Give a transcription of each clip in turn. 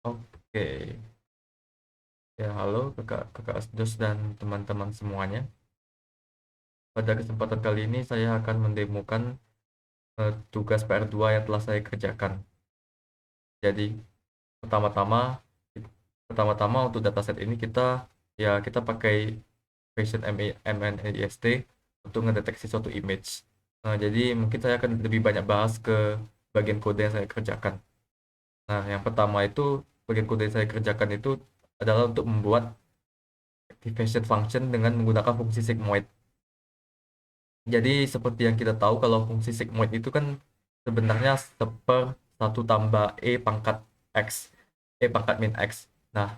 Oke, ya halo kakak Asdos dan teman-teman semuanya. Pada kesempatan kali ini saya akan mendemokan tugas PR2 yang telah saya kerjakan. Jadi pertama-tama pertama-tama untuk dataset ini kita pakai Fashion MNAST untuk mendeteksi suatu image. Jadi mungkin saya akan lebih banyak bahas ke bagian kode yang saya kerjakan. Nah, yang pertama itu bagian kode yang saya kerjakan itu adalah untuk membuat activation function dengan menggunakan fungsi sigmoid. Jadi seperti yang kita tahu kalau fungsi sigmoid itu kan sebenarnya seper satu tambah pangkat x, pangkat min x. Nah,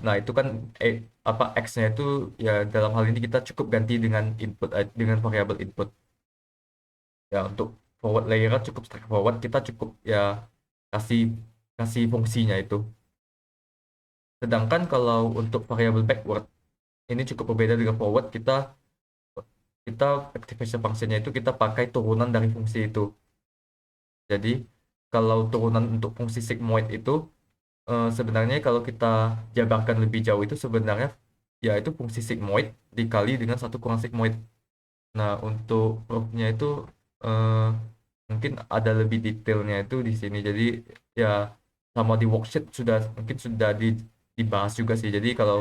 nah itu kan x-nya itu ya dalam hal ini kita cukup ganti dengan dengan variabel input. Ya untuk forward layer cukup straightforward, kita cukup ya kasih kasih fungsinya itu. Sedangkan kalau untuk variabel backward ini cukup berbeda dengan forward, kita kita activation functionnya itu kita pakai turunan dari fungsi itu. Jadi kalau turunan untuk fungsi sigmoid itu sebenarnya kalau kita jabarkan lebih jauh itu sebenarnya ya itu fungsi sigmoid dikali dengan satu kurang sigmoid. Nah untuk proofnya itu eh, mungkin ada lebih detailnya itu di sini. Jadi ya sama di worksheet mungkin sudah dibahas juga sih. Jadi kalau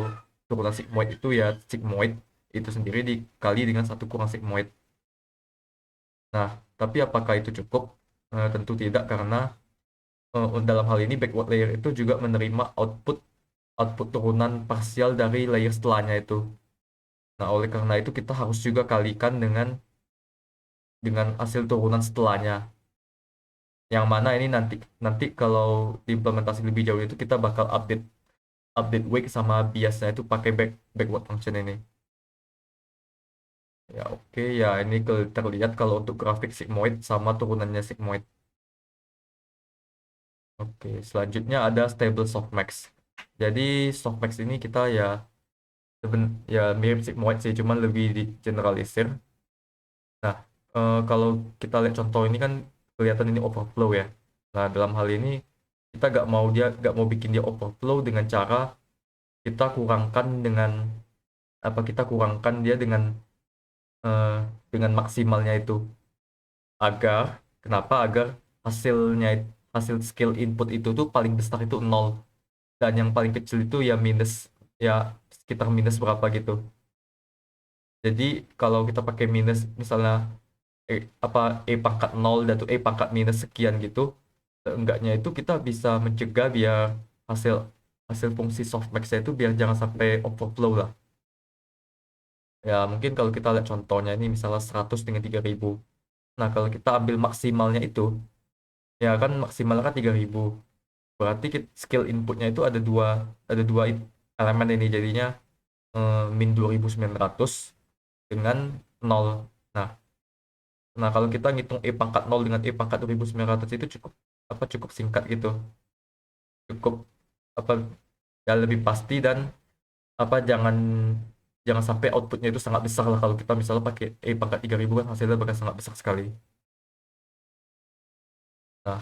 turunan sigmoid itu ya sigmoid itu sendiri dikali dengan satu kurang sigmoid. Nah, tapi apakah itu cukup? Tentu tidak karena dalam hal ini backward layer itu juga menerima output output turunan parsial dari layer setelahnya itu. Nah, oleh karena itu kita harus juga kalikan dengan hasil turunan setelahnya. Yang mana ini nanti nanti kalau diimplementasi lebih jauh itu kita bakal update update wake sama biasnya itu pakai backward function ini. Ya oke ya ini terlihat kalau untuk grafik sigmoid sama turunannya sigmoid. Oke, selanjutnya ada stable softmax. Jadi softmax ini kita ya mirip sigmoid sih, cuman lebih di generalisir. Nah, kalau kita lihat contoh ini kan kelihatan ini overflow ya. Nah, dalam hal ini kita gak mau bikin dia overflow dengan cara kita kurangkan dengan kita kurangkan dia eh, dengan maksimalnya itu agar kenapa agar hasilnya hasil skill input itu tuh paling besar itu nol dan yang paling kecil itu ya minus ya sekitar minus berapa gitu. Jadi kalau kita pakai minus misalnya pangkat nol dan tuh pangkat minus sekian gitu, enggaknya itu kita bisa mencegah biar hasil hasil fungsi softmax itu biar jangan sampai overflow lah. Ya mungkin kalau kita lihat contohnya ini misalnya 100 dengan 3000. Nah kalau kita ambil maksimalnya itu ya kan maksimalnya kan 3000. Berarti skill inputnya itu ada dua elemen ini jadinya min 2900 dengan nol. Nah, kalau kita ngitung pangkat nol dengan pangkat 2900 itu cukup singkat gitu. Cukup apa ya lebih pasti dan jangan jangan sampai outputnya itu sangat besar lah kalau kita misalnya pakai pangkat 3000 kan hasilnya bakal sangat besar sekali. Nah,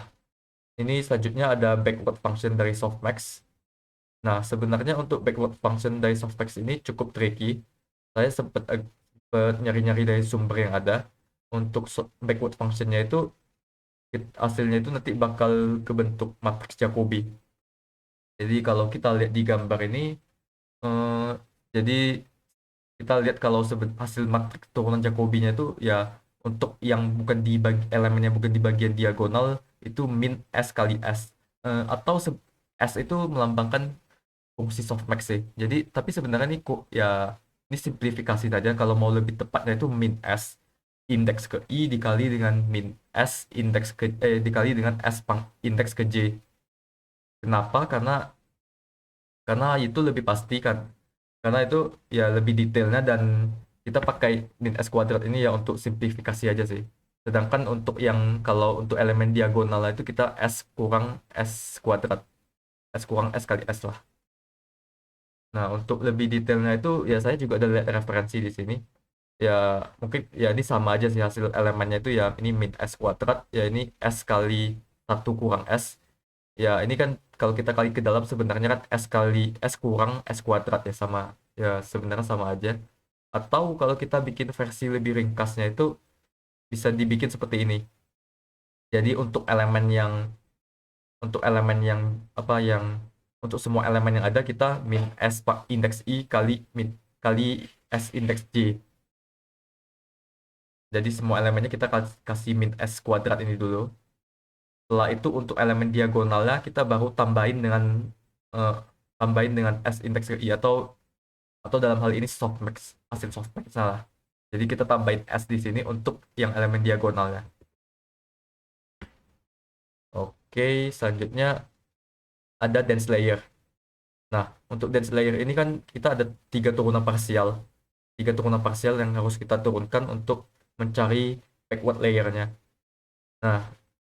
ini selanjutnya ada backward function dari softmax. Nah, sebenarnya untuk backward function dari softmax ini cukup tricky. Saya sempat nyari-nyari dari sumber yang ada. Untuk backward functionnya itu hasilnya itu nanti bakal kebentuk matriks Jacobi. Jadi kalau kita lihat di gambar ini, eh, jadi kita lihat kalau hasil matriks turunan Jacobinya itu ya untuk yang bukan di elemennya bukan di bagian diagonal itu min S kali S. Atau S itu melambangkan fungsi softmax sih. Jadi tapi sebenarnya ini kok ya ini simplifikasi saja kalau mau lebih tepatnya itu min S indeks ke I dikali dengan min S dikali dengan indeks ke J. Kenapa? Karena itu lebih pasti kan. Karena itu ya lebih detailnya dan kita pakai min S kuadrat ini ya untuk simplifikasi aja sih. Sedangkan untuk yang kalau untuk elemen diagonal itu kita S kurang S kuadrat. S kurang S kali S lah. Nah, untuk lebih detailnya itu ya saya juga ada lihat referensi di sini. Ya mungkin ya ini sama aja sih hasil elemennya itu ya ini min S kuadrat ya ini S kali satu kurang S. Ya ini kan kalau kita kali ke dalam sebenarnya kan S kali S kurang S kuadrat ya, sama ya sebenarnya sama aja. Atau kalau kita bikin versi lebih ringkasnya itu bisa dibikin seperti ini. Jadi untuk elemen yang apa yang untuk semua elemen yang ada kita min S pak indeks I kali kali S indeks J. Jadi semua elemennya kita kasih min S kuadrat ini dulu. Setelah itu untuk elemen diagonalnya kita baru eh, tambahin dengan S indeks I, atau dalam hal ini softmax, hasil softmax salah. Jadi kita tambahin S di sini untuk yang elemen diagonalnya. Oke, selanjutnya ada dense layer. Nah, untuk dense layer ini kan kita ada tiga turunan parsial. Tiga turunan parsial yang harus kita turunkan untuk mencari backward layernya. Nah,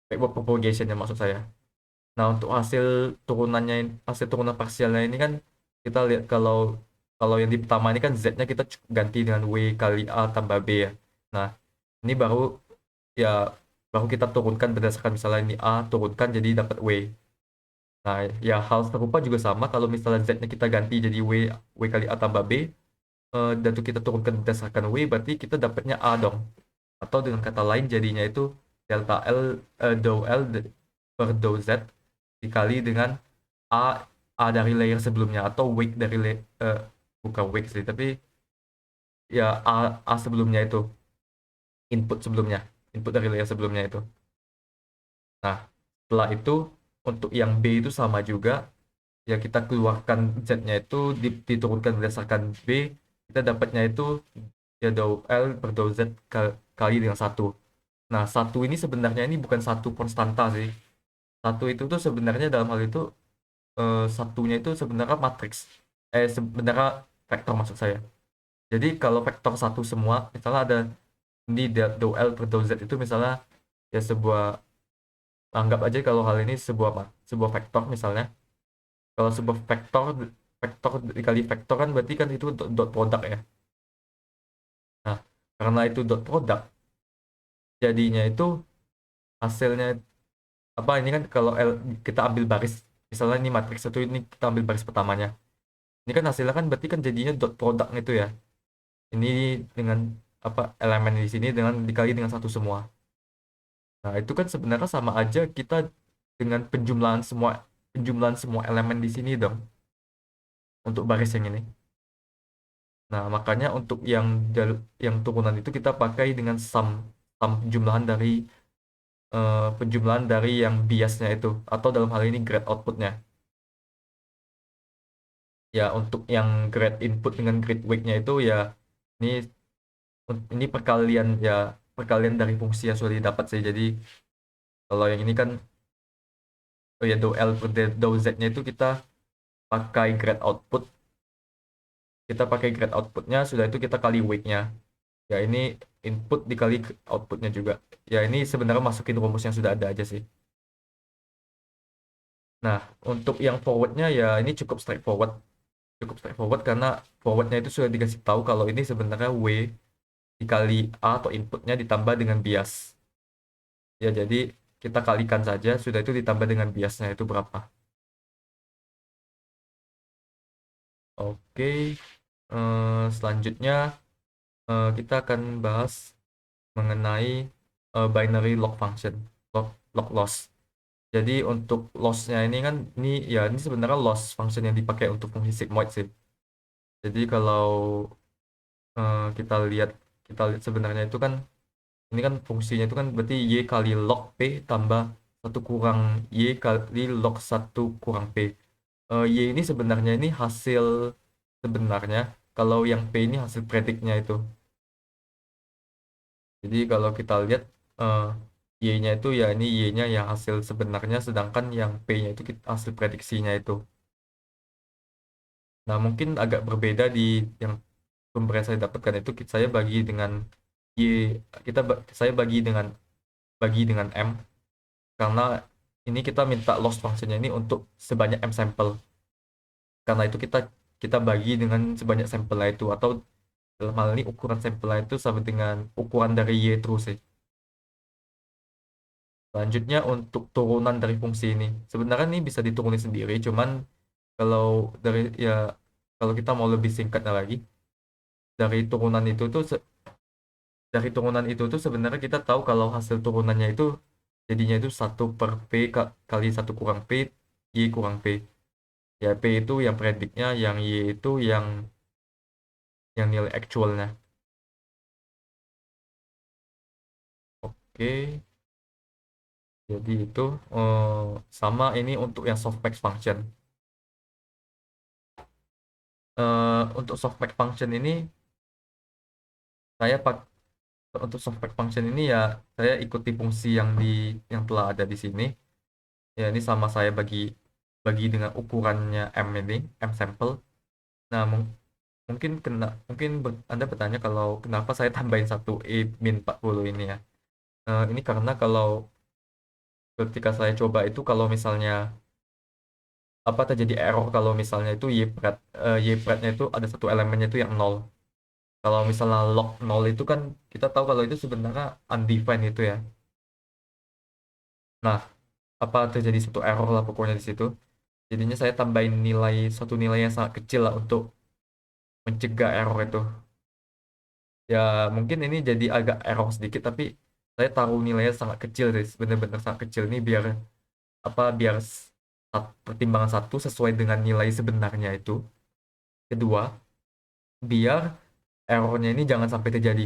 backward propagationnya maksud saya. Nah, untuk hasil turunan parsialnya ini kan kita lihat kalau kalau yang di pertama ini kan Z-nya kita ganti dengan W kali A tambah B ya. Nah, ini ya baru kita turunkan berdasarkan misalnya ini A turunkan jadi dapat W. Nah, ya hal serupa juga sama kalau misalnya Z-nya kita ganti jadi W kali A tambah B, dan itu kita turunkan berdasarkan W, berarti kita dapatnya A dong. Atau dengan kata lain jadinya itu delta L, dou L per dou Z dikali dengan A dari layer sebelumnya, atau weight dari bukan weight sih, tapi ya A sebelumnya itu, input dari layer sebelumnya itu. Nah, setelah itu untuk yang B itu sama juga, ya kita keluarkan Z-nya itu diturunkan berdasarkan B, kita dapatnya itu ya dou L per dou Z kali dengan satu. Nah, satu ini sebenarnya ini bukan satu konstanta sih. Satu itu tuh sebenarnya dalam hal itu, satunya itu sebenarnya matriks. Sebenarnya vektor maksud saya. Jadi kalau vektor satu semua, misalnya ada ini dou L per dou Z itu misalnya ya anggap aja kalau hal ini sebuah vektor misalnya. Kalau sebuah vektor vektor dikali vektor kan berarti kan itu dot product ya. Nah, karena itu dot product, jadinya itu hasilnya apa ini kan kalau kita ambil baris, misalnya ini matriks satu ini kita ambil baris pertamanya. Ini kan hasilnya kan berarti kan jadinya dot product itu ya. Ini dengan apa elemen di sini dengan dikali dengan satu semua. Nah, itu kan sebenarnya sama aja kita dengan penjumlahan semua elemen di sini dong untuk baris yang ini. Nah, makanya untuk yang turunan itu kita pakai dengan sum penjumlahan dari yang biasnya itu, atau dalam hal ini grade outputnya. Ya, untuk yang grade input dengan grade weight-nya itu ya ini ini perkalian dari fungsi yang sudah didapat sih. Jadi kalau yang ini kan ya dou L per dou Z-nya itu pakai grade output kita pakai grade outputnya, sudah itu kita kali weight-nya. Ya ini input dikali outputnya juga. Ya ini sebenarnya masukin rumus yang sudah ada aja sih. Nah, untuk yang forwardnya ya ini cukup straightforward karena forwardnya itu sudah dikasih tahu kalau ini sebenarnya W dikali A atau inputnya ditambah dengan bias. Ya jadi kita kalikan saja, sudah itu ditambah dengan biasnya itu berapa. Oke, selanjutnya kita akan bahas mengenai binary log function, log loss. Jadi untuk loss-nya ini kan ini sebenarnya loss function yang dipakai untuk fungsi sigmoid sih. Jadi kalau kita lihat sebenarnya itu kan ini kan fungsinya itu kan berarti y kali log p tambah satu kurang y kali log satu kurang p. Y ini sebenarnya ini hasil sebenarnya, kalau yang p ini hasil prediknya itu. Jadi kalau kita lihat y-nya itu ya ini y-nya yang hasil sebenarnya, sedangkan yang p-nya itu hasil prediksinya itu. Nah, mungkin agak berbeda di yang sumber yang saya dapatkan itu saya bagi dengan y saya bagi dengan m, karena ini kita minta loss functionnya ini untuk sebanyak m sampel. Karena itu kita bagi dengan sebanyak sampelnya itu, atau dalam hal ini ukuran sampelnya itu sama dengan ukuran dari y terus sih. Selanjutnya untuk turunan dari fungsi ini. Sebenarnya ini bisa diturunin sendiri, cuman kalau dari ya kalau kita mau lebih singkatnya lagi, dari turunan itu tuh dari turunan itu tuh sebenarnya kita tahu kalau hasil turunannya itu jadinya itu satu per P kali satu kurang P, Y kurang P. Ya P itu yang prediknya, yang Y itu yang nilai actualnya. Oke, jadi itu sama ini untuk yang softmax function. Untuk softmax function ini saya pak untuk softmax function ini ya saya ikuti fungsi yang telah ada di sini. Ya ini sama saya bagi bagi dengan ukurannya M ini, M sampel. Nah, mungkin Anda bertanya kalau kenapa saya tambahin satu E min 40 ini ya. Ini karena kalau ketika saya coba itu kalau misalnya apa terjadi error kalau misalnya itu Y pred-nya itu ada satu elemennya itu yang nol. Kalau misalnya log nol itu kan kita tahu kalau itu sebenarnya undefined itu ya. Nah, apa terjadi satu error lah pokoknya di situ. Jadinya saya tambahin satu nilai yang sangat kecil lah untuk mencegah error itu. Ya mungkin ini jadi agak error sedikit tapi saya taruh nilainya sangat kecil sih, benar-benar sangat kecil nih biar biar pertimbangan satu sesuai dengan nilai sebenarnya itu. Kedua, biar errornya ini jangan sampai terjadi.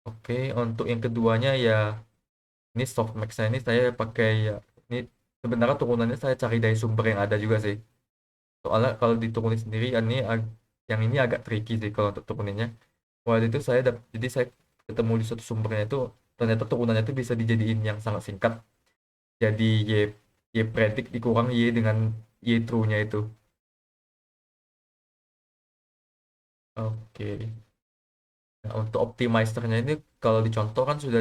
Oke, untuk yang keduanya ya ini softmax ini saya pakai ya ini sebenarnya turunannya saya cari dari sumber yang ada juga sih. Soalnya kalau diturunin sendiri yang ini agak tricky sih kalau untuk turuninnya. Waktu itu jadi saya ketemu di suatu sumbernya itu ternyata turunannya itu bisa dijadiin yang sangat singkat. Jadi Y predik dikurang Y dengan Y true-nya itu. Oke. Nah, untuk optimizernya ini kalau dicontoh kan sudah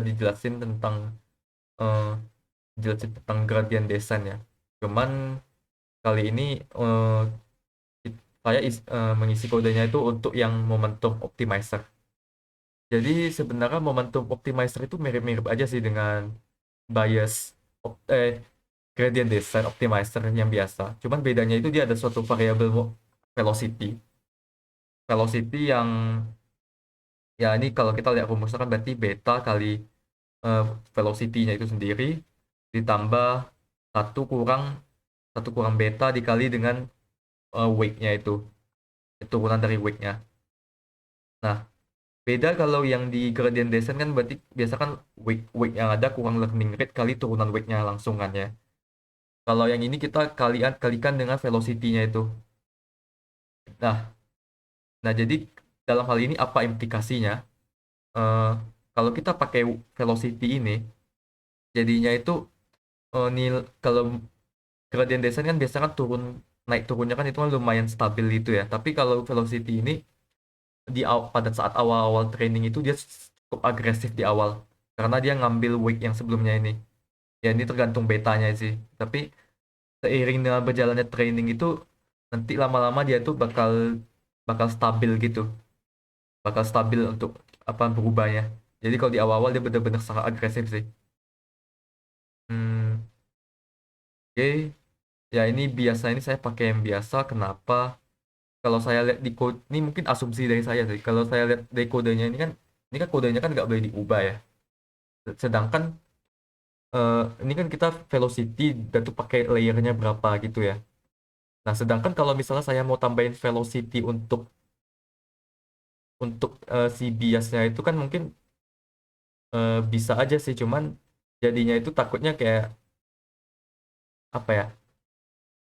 eh, dijelasin tentang gradient descent ya. Cuman kali ini eh, mengisi kodenya itu untuk yang momentum optimizer. Jadi sebenarnya momentum optimizer itu mirip-mirip aja sih dengan bias op- eh, gradient descent optimizer yang biasa. Cuman bedanya itu dia ada suatu variabel velocity. Velocity yang ya ini kalau kita lihat rumusnya kan berarti beta kali eh, velocity-nya itu sendiri ditambah satu kurang satu kurang beta dikali dengan weight-nya itu turunan dari weight-nya. Nah, beda kalau yang di gradient descent kan berarti biasa kan weight yang ada kurang learning rate kali turunan weight-nya langsung kan ya. Kalau yang ini kita kalikan dengan velocity-nya itu. Nah, nah jadi dalam hal ini apa implikasinya? Eh, Kalau kita pakai velocity ini, jadinya itu kalau gradient descent kan biasanya kan naik turunnya kan itu kan lumayan stabil itu ya. Tapi kalau velocity ini pada saat awal-awal training itu dia cukup agresif di awal karena dia ngambil weight yang sebelumnya ini. Ya ini tergantung betanya sih. Tapi seiring dengan berjalannya training itu nanti lama-lama dia tuh bakal bakal stabil gitu. Bakal stabil untuk apa berubahnya. Jadi kalau di awal-awal dia benar-benar sangat agresif sih. Hmm, oke. Ya ini biasa ini saya pakai yang biasa. Kenapa? Kalau saya lihat di code ini mungkin asumsi dari saya sih. Kalau saya lihat dari kodenya ini kan kodenya kan nggak boleh diubah ya. Sedangkan ini kan kita velocity dan tuh pakai layernya berapa gitu ya. Nah, sedangkan kalau misalnya saya mau tambahin velocity untuk si biasnya itu kan mungkin bisa aja sih, cuman jadinya itu takutnya kayak apa ya?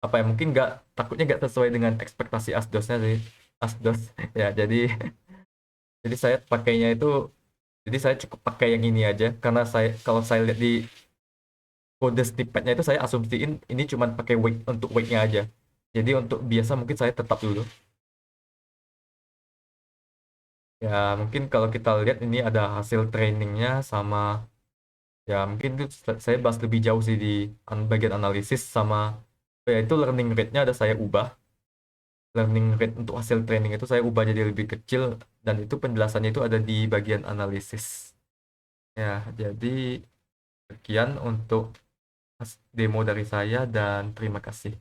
Apa ya? Mungkin nggak takutnya nggak sesuai dengan ekspektasi asdosnya sih. Asdos ya. Jadi saya pakainya itu jadi saya cukup pakai yang ini aja karena kalau saya lihat di kode snippetnya itu saya asumsiin ini cuman pakai weight untuk weightnya aja. Jadi untuk biasa mungkin saya tetap dulu. Ya mungkin kalau kita lihat ini ada hasil trainingnya sama ya mungkin itu saya bahas lebih jauh sih di bagian analisis sama ya itu learning rate-nya ada saya ubah. Learning rate untuk hasil training itu saya ubah jadi lebih kecil dan itu penjelasannya itu ada di bagian analisis. Ya, jadi Sekian untuk demo dari saya dan terima kasih.